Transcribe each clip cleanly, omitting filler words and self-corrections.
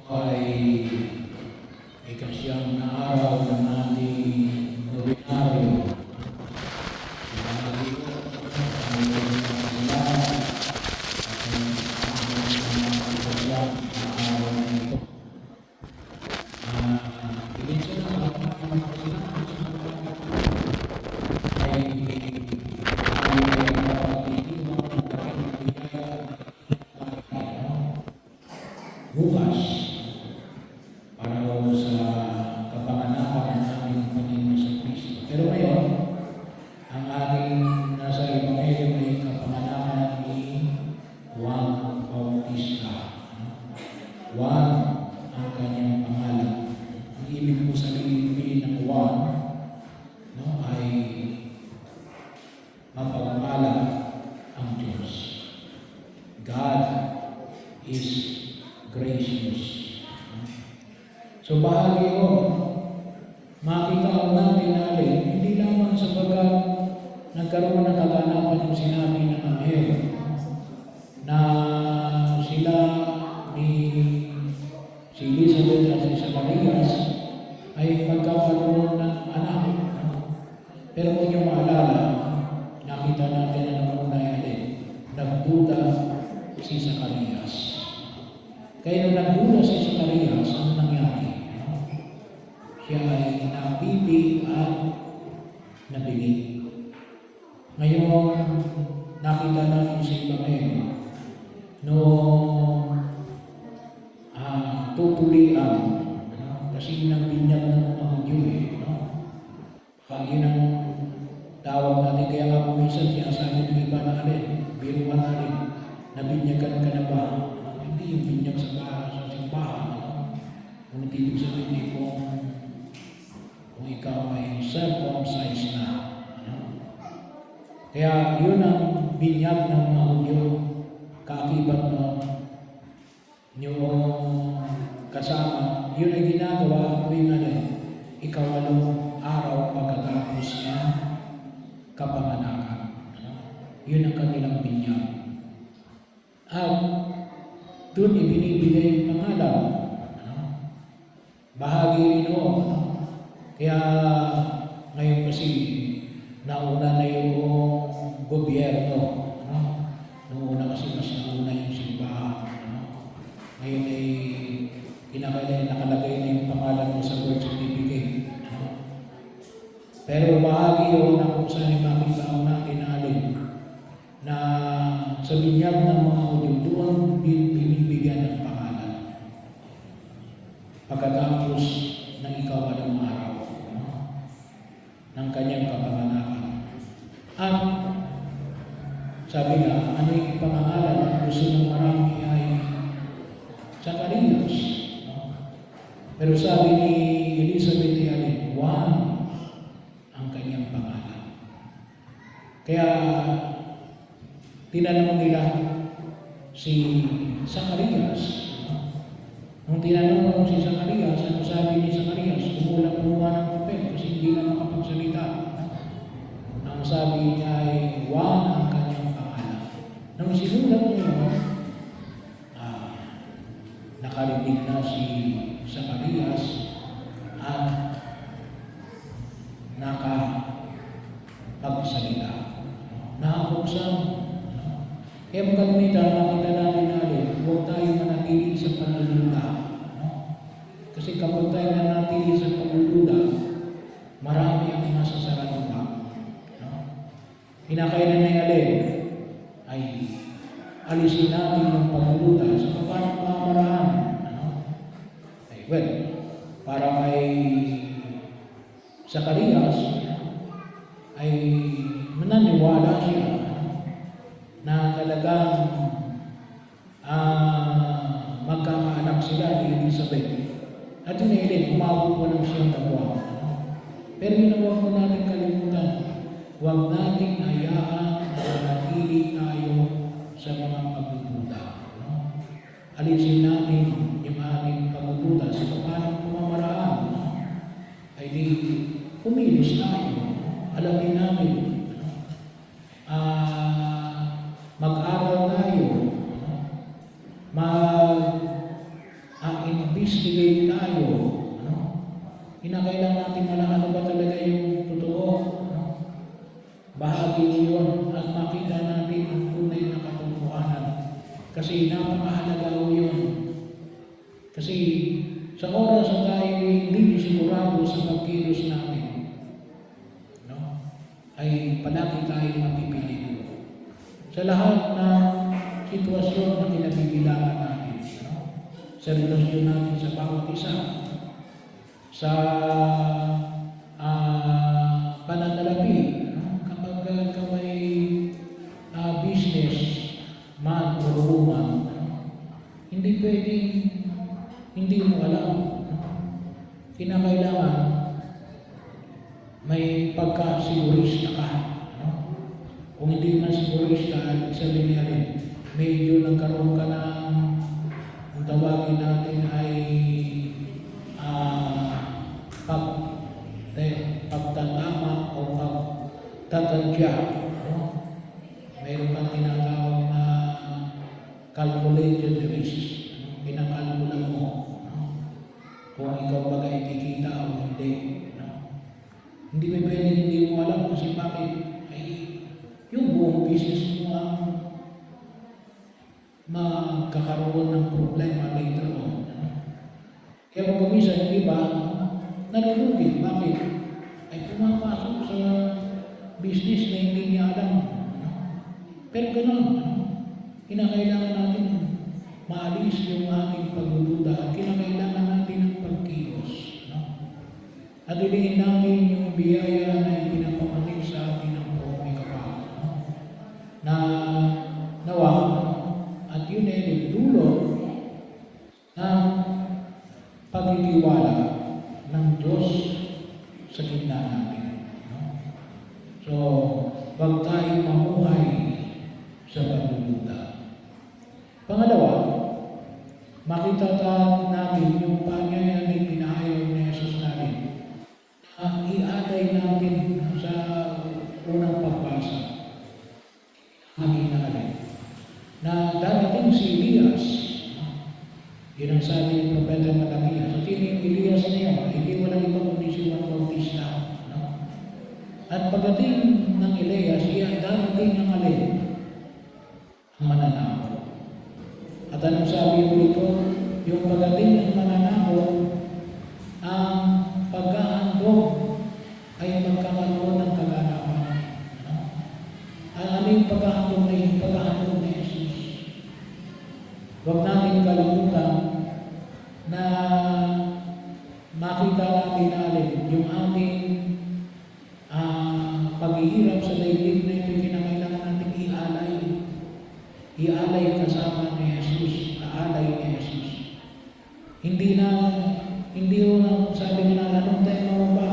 ay ikasyam na araw ng ating ordinaryo. Ibahagi ko ang salamat at ang ikasyam na araw na ito. Ilinsa na ang bukas para sa kapanganakan ng aming Panginoon sa Kristo. Pero ngayon, ang ating nasa Ebanghelyo ay kapanganakan ni Juan Bautista. Juan ang kanyang pangalan. Ang ibig po sabihin ng Juan ay mapagpala ang Diyos. God is gracious. So bahagi ko, makita natin natin, hindi lamang sapagkat nagkaroon ng kaganapan yung sinabi ng anghel na sila ni si Elizabeth at si Zacarias ay magkakaroon ng anak. Pero kung nyo maalala, nakita natin na nung una yan nagduda si Zacarias. Kaya nung nagduda si Zacarias, ano nangyari? Siya ay nabibi at nabili. Ngayon, nakita natin sa Ebanghelyo noong tutulian, kasi yun ang binyag ng mga Hudyo. Yun ang tawag natin, kaya nga minsan sinasabi ng iba na biruan natin, nabinyagan ka na ba? Hindi yung binyag sa simbahan. Kung ibig sabihin kung ikaw ay circumcised na. Kaya yun ang binyag ng mga Hudyo, kaakibat yung kasama. Yun ay ginagawa tuwing ikawalong araw pagkatapos niya kapanganakan. Yun ang kanilang binyag. At doon ibinibigay yung pangalan. Bahagi rin noon. Kaya ngayon kasi nauna na yung gobyerno. Noong una kasi mas nauna yung simbahan. Ngayon ay nakalagay na yung pangalan mo sa birth certificate. Pero bahagi yun na kung saan makita natin na sa binyag ng mga Hudyo, doon binibigyan ng pangalan. Pagkatapos ng ikawalong araw ng kanyang kapanganakan. At sabi nga, ano yung pangalan ang gusto ng marami ay Zacarias. Pero sabi ni Elizabeth ay Juan ang kanyang pangalan. Kaya tinanong nila si Zacarias. Nung tinanong si Zacarias, ano sabi ni Zacarias? Kumuha ng papel kasi hindi na makapagsalita. Ang sabi niya ay Juan ang kanyang pangalan. Nung sinulat niya nakarinig na si Zacarias at nakapagsalita. Nakapagsan. Kaya magkakita, nakita natin huwag tayo manatili sa panluluda. Kasi kapag tayo manatili sa panluluda, marami ang masasarado pa. Kinakailan na ay alisin natin yung panluluda sa paano pamamaraan. Para kay Zacarias ay mananiwala siya na talagang magkakaanak sila ni Elizabeth. At yun umabot po ng siyang tabuan. Pero yun huwag po natin kalimutan. Huwag natin hayaan na manatili tayo sa mga pagdududa. Alisin natin yung ating pagdududa sa paano pamamaraan. Ay di kumilos tayo. Alamin natin. Mag-aral tayo. mag-investigate tayo. Ano? Kinakailangan natin malaman ano ba talaga yung totoo. Ano? Bahagi yun at makita natin ang tunay na katotohanan. Kasi napakahalaga yun. Kasi sa oras na tayo hindi sigurado sa pagkilos namin, no? Ay palagi tayong mapipilit. Sa lahat ng sitwasyon na kinabibilangan natin, no? Sa relasyon natin sa bawat isa, sa pananalapi, no? Kapag ka may business man o woman, no? Hindi pwedeng hindi mo alam. Kinakailangan may pagkasigurista ka. No? Kung hindi man sigurista, sabihin niya rin, medyo nagkaroon ka ng, kung tawagin natin ay pagtatama o pagtatadya. No? Mayroon kang tinatawag na calculated risk. Pinakalkula mo. No? Kung ikaw bagay kikita o hindi. No? Hindi pa pwedeng hindi mo alam kasi bakit ay yung buong business mo ang magkakaroon ng problema later on. No? Kaya kung kumisa yung iba, nalulugi. Bakit? Ay pumapasok sa business na hindi niya alam. No? Pero ganun. No? Kinakailangan natin maalis yung ating pagdududa at kinakailangan natin ang pagkilos. No? At ilihin natin yung biyaya na ipinapamanig sa atin ng Panginoong Kapal. No? Na nawa, no? At yun ay nagdulot ng pagtitiwala ng Diyos sa gitna natin. No? So, huwag tayo mamuhay sa pagdududa. Pangalawa, makita natin yung pangyayari na pinahayaw ni Jesus natin na ialay natin sa unang pagbasa. Na darating si Elias. Yun ang sabi ng Propeta Malakias. At yun yung Elias na yun, hindi walang iba kundi si Juan Bautista. No? At pagdating ng Elias, darating ang alin? Ang mananakot. At anong sabi yung dito? Yung pagdating ng mananakot, ang pag-ahandog ay magkakaroon ng kaganapan. No? Ano yung pag-ahandog na yung pag-ahandog ni Jesus? Huwag natin kalimutan na makita natin alin yung ating paghihirap sa daigdig na ito kinakailangan natin ialay. Ialay kasama ni Jesus, aalay ni Jesus. Hindi ho na sabi nga na anong tayo ba?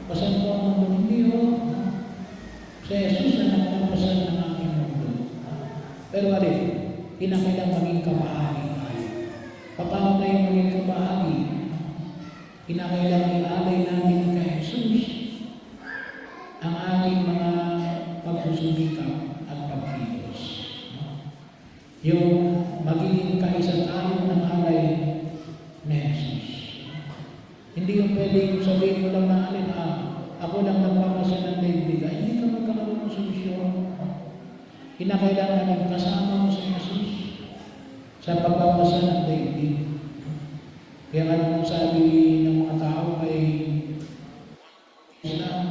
Pasan po ang mundo? Hindi ho. Sa Jesus na nagpapasan ng aking mundo. Pero alin, kinakailangan maging kabahagi tayo. Paano tayo maging kabahagi? Kinakailangan ialay natin kay Jesus ang ating mga pagsusumikap at pagkilos. Yung magiging kaisa tayo ng alay ni Jesus. Hindi yung pwedeng sabihin mo lang na alin, ako lang nagpapasa ng daigdig. Hindi ka magkakaroon ng solusyon. Kinakailangan natin kasama mo sa Jesus sa pagpapasa ng daigdig. Kaya ano sabi ng mga tao ay Islam,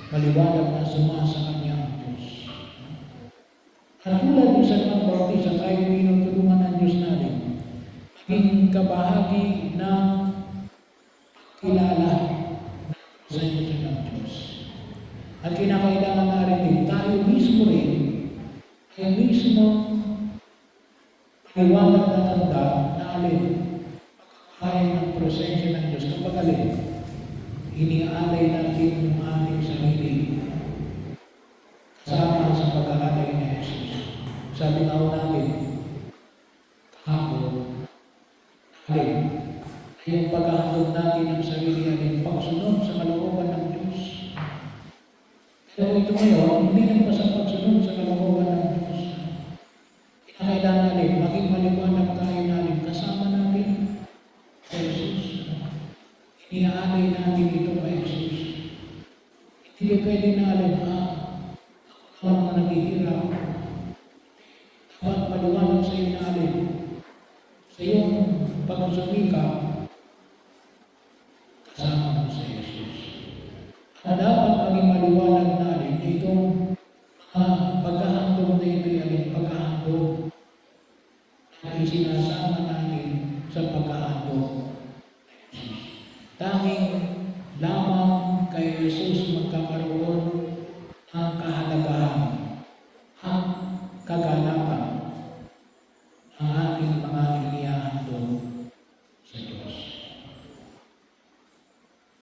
maliwanag na sumasa kanya ang Diyos. At tulad ng San Bautista, tayo tinutulungan ng Diyos natin maging kabahagi ng kilala sa Diyos ng Diyos. At kinakailangan na rin din, tayo mismo rin ay mismo maliwanag na tanda na alin pagkakain ng presensya ng Diyos. Kapag alin, iniaalay natin yung ating sarili kasama sa pag-aalay ni Jesus. Sabi nga natin, kahapon, alin, yung pag-ahandog natin ng sarili alin, pagsunod sa kalooban ng Diyos. Pero ito ngayon, hindi lang pa sa pagsunod sa kalooban ng Diyos. Kinakailangan natin, maging maliwanag tayo natin, kasama natin iaalay natin ito kay Jesus. Hindi pwede na alam, ako ang mga naghihirap. Dapat maliwanag sa iyo na alin. Sa iyong pagsumikap,